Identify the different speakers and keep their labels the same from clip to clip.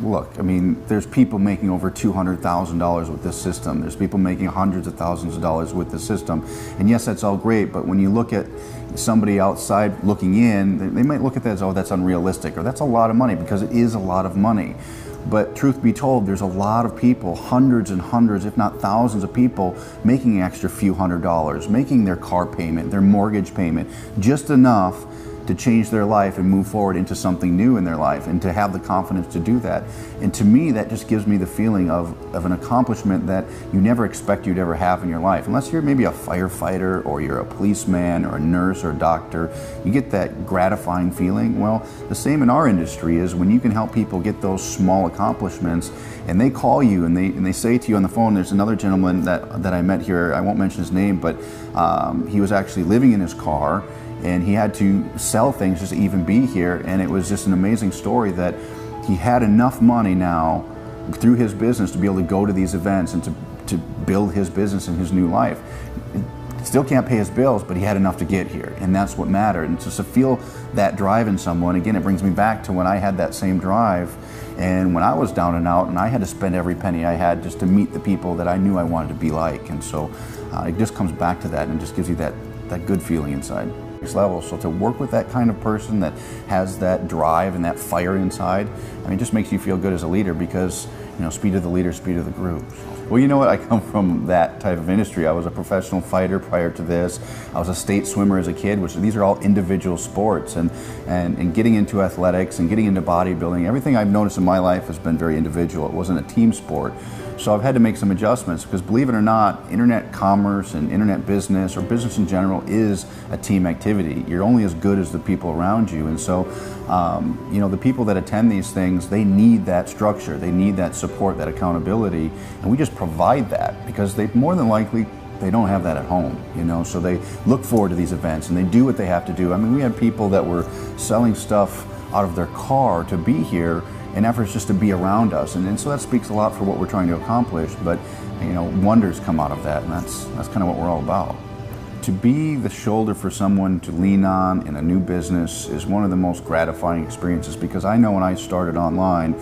Speaker 1: Look, I mean, there's people making over $200,000 with this system. There's people making hundreds of thousands of dollars with this system. And yes, that's all great, but when you look at somebody outside looking in, they might look at that as, oh, that's unrealistic, or that's a lot of money, because it is a lot of money. But truth be told, there's a lot of people, hundreds and hundreds, if not thousands of people, making an extra few $100s, making their car payment, their mortgage payment, just enough to change their life and move forward into something new in their life, and to have the confidence to do that. And to me, that just gives me the feeling of an accomplishment that you never expect you'd ever have in your life. Unless you're maybe a firefighter, or you're a policeman, or a nurse, or a doctor, you get that gratifying feeling. Well, the same in our industry is when you can help people get those small accomplishments, and they call you and they say to you on the phone. There's another gentleman that I met here, I won't mention his name, but he was actually living in his car, and he had to sell things just to even be here. And it was just an amazing story that he had enough money now through his business to be able to go to these events and to build his business and his new life. Still can't pay his bills, but he had enough to get here, and that's what mattered. And just to feel that drive in someone, again, it brings me back to when I had that same drive, and when I was down and out, and I had to spend every penny I had just to meet the people that I knew I wanted to be like. And so it just comes back to that, and just gives you that good feeling inside. Level. So to work with that kind of person that has that drive and that fire inside, I mean, it just makes you feel good as a leader, because, you know, speed of the leader, speed of the group. Well, you know what? I come from that type of industry. I was a professional fighter prior to this. I was a state swimmer as a kid, which these are all individual sports, and getting into athletics and getting into bodybuilding, everything I've noticed in my life has been very individual. It wasn't a team sport. So I've had to make some adjustments, because believe it or not, internet commerce and internet business, or business in general, is a team activity. You're only as good as the people around you. And so, you know, the people that attend these things, they need that structure, they need that support, that accountability, and we just provide that, because they more than likely, they don't have that at home, you know, so they look forward to these events and they do what they have to do. I mean, we had people that were selling stuff out of their car to be here, in efforts just to be around us, and so that speaks a lot for what we're trying to accomplish. But, you know, wonders come out of that, and that's kind of what we're all about. To be the shoulder for someone to lean on in a new business is one of the most gratifying experiences, because I know when I started online,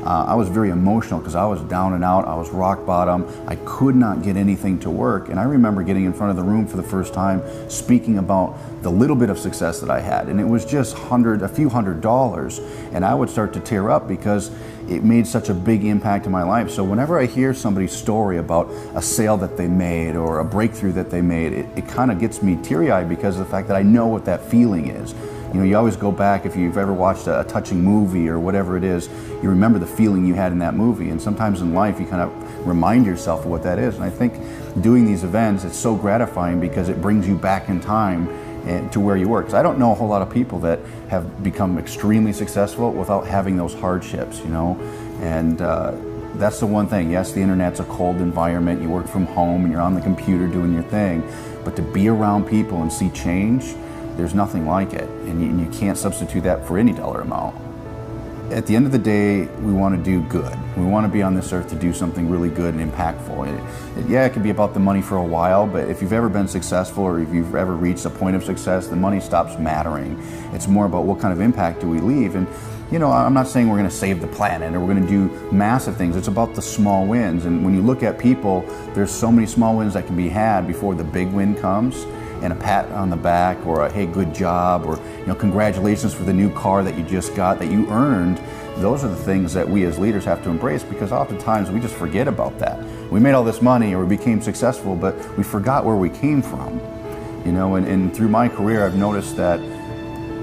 Speaker 1: I was very emotional, because I was down and out, I was rock bottom, I could not get anything to work. And I remember getting in front of the room for the first time, speaking about the little bit of success that I had, and it was just a few $100s, and I would start to tear up, because it made such a big impact in my life. So whenever I hear somebody's story about a sale that they made, or a breakthrough that they made, it kind of gets me teary-eyed, because of the fact that I know what that feeling is. You know, you always go back, if you've ever watched a touching movie or whatever it is, you remember the feeling you had in that movie. And sometimes in life, you kind of remind yourself of what that is. And I think doing these events, it's so gratifying, because it brings you back in time to where you were. Because I don't know a whole lot of people that have become extremely successful without having those hardships, you know. And that's the one thing. Yes, the internet's a cold environment. You work from home and you're on the computer doing your thing. But to be around people and see change, there's nothing like it, and you can't substitute that for any dollar amount. At the end of the day, we want to do good. We want to be on this earth to do something really good and impactful. Yeah, it could be about the money for a while, but if you've ever been successful, or if you've ever reached a point of success, the money stops mattering. It's more about what kind of impact do we leave. And, you know, I'm not saying we're going to save the planet or we're going to do massive things. It's about the small wins. And when you look at people, there's so many small wins that can be had before the big win comes. And a pat on the back, or a hey, good job, or, you know, congratulations for the new car that you just got, that you earned. Those are the things that we as leaders have to embrace, because oftentimes we just forget about that. We made all this money, or we became successful, but we forgot where we came from. You know, and through my career, I've noticed that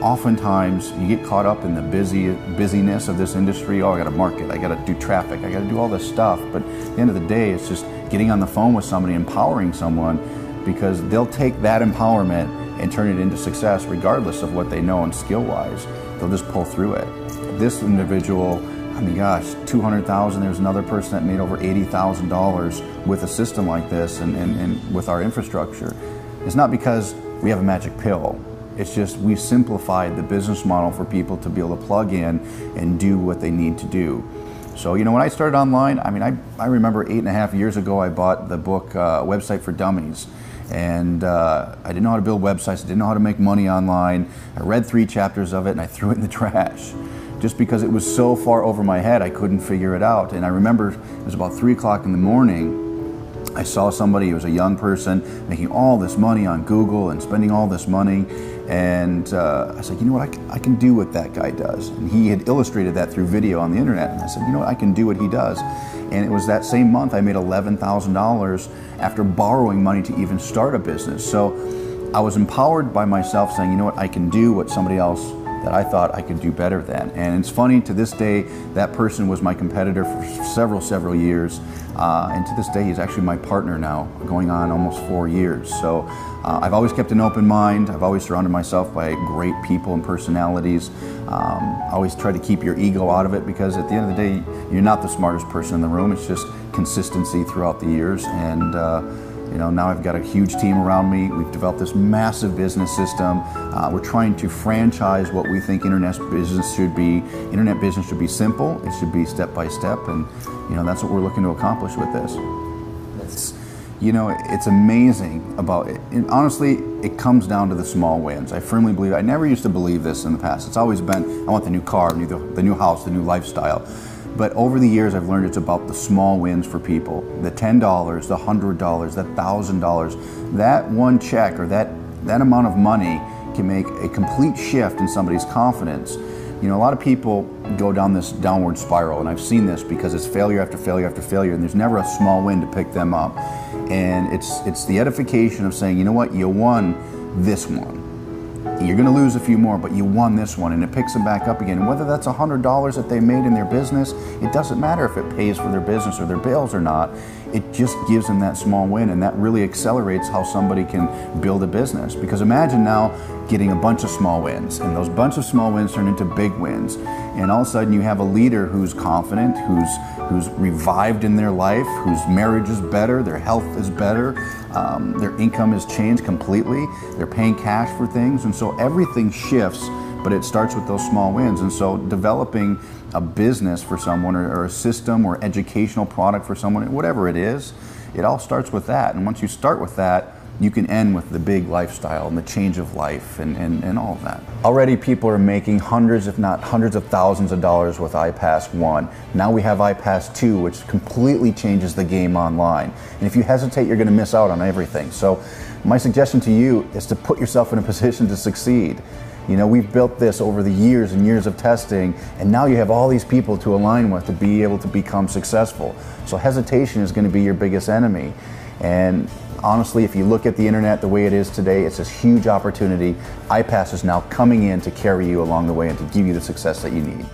Speaker 1: oftentimes you get caught up in the busyness of this industry. Oh, I got to market, I got to do traffic, I got to do all this stuff. But at the end of the day, it's just getting on the phone with somebody, empowering someone, because they'll take that empowerment and turn it into success regardless of what they know, and skill-wise. They'll just pull through it. This individual, I mean, gosh, $200,000, there's another person that made over $80,000 with a system like this, and with our infrastructure. It's not because we have a magic pill. It's just we've simplified the business model for people to be able to plug in and do what they need to do. So, you know, when I started online, I mean, I remember 8.5 years ago, I bought the book, Website for Dummies. And I didn't know how to build websites, I didn't know how to make money online. I read 3 chapters of it and I threw it in the trash. just because it was so far over my head, I couldn't figure it out. And I remember it was about 3 o'clock in the morning. I saw somebody, who was a young person, making all this money on Google and spending all this money. And I said, you know what, I can do what that guy does. And he had illustrated that through video on the internet. And I said, you know what, I can do what he does. And it was that same month I made $11,000 after borrowing money to even start a business. So I was empowered by myself saying, you know what, I can do what somebody else that I thought I could do better than. And it's funny, to this day, that person was my competitor for several years. And to this day, he's actually my partner now, going on almost 4 years. So I've always kept an open mind. I've always surrounded myself by great people and personalities. I always try to keep your ego out of it, because at the end of the day, you're not the smartest person in the room. It's just consistency throughout the years. And you know, now I've got a huge team around me. We've developed this massive business system. We're trying to franchise what we think internet business should be. Internet business should be simple. It should be step by step, and you know, that's what we're looking to accomplish with this. It's, you know, it's amazing about it. And honestly, it comes down to the small wins. I firmly believe. I never used to believe this in the past. It's always been, I want the new car, the new house, the new lifestyle. But over the years, I've learned it's about the small wins for people. The $10, the $100, the $1,000. That one check, or that amount of money, can make a complete shift in somebody's confidence. You know, a lot of people go down this downward spiral, and I've seen this because it's failure after failure after failure, and there's never a small win to pick them up. And it's the edification of saying, you know what, you won this one. You're going to lose a few more, but you won this one, and it picks them back up again. And whether that's $100 that they made in their business, it doesn't matter if it pays for their business or their bills or not. It just gives them that small win, and that really accelerates how somebody can build a business. Because imagine now getting a bunch of small wins, and those bunch of small wins turn into big wins. And all of a sudden you have a leader who's confident, who's revived in their life, whose marriage is better, their health is better, their income has changed completely, they're paying cash for things, and so everything shifts, but it starts with those small wins. And so developing a business for someone, or a system or educational product for someone, whatever it is, it all starts with that. And once you start with that, you can end with the big lifestyle and the change of life and all of that. Already people are making hundreds, if not hundreds of thousands of dollars with Ipas 1. Now we have Ipas 2, which completely changes the game online. And if you hesitate, you're going to miss out on everything. So my suggestion to you is to put yourself in a position to succeed. You know, we've built this over the years and years of testing, and now you have all these people to align with to be able to become successful. So hesitation is going to be your biggest enemy. And honestly, if you look at the internet the way it is today, it's this huge opportunity. Ipas is now coming in to carry you along the way and to give you the success that you need.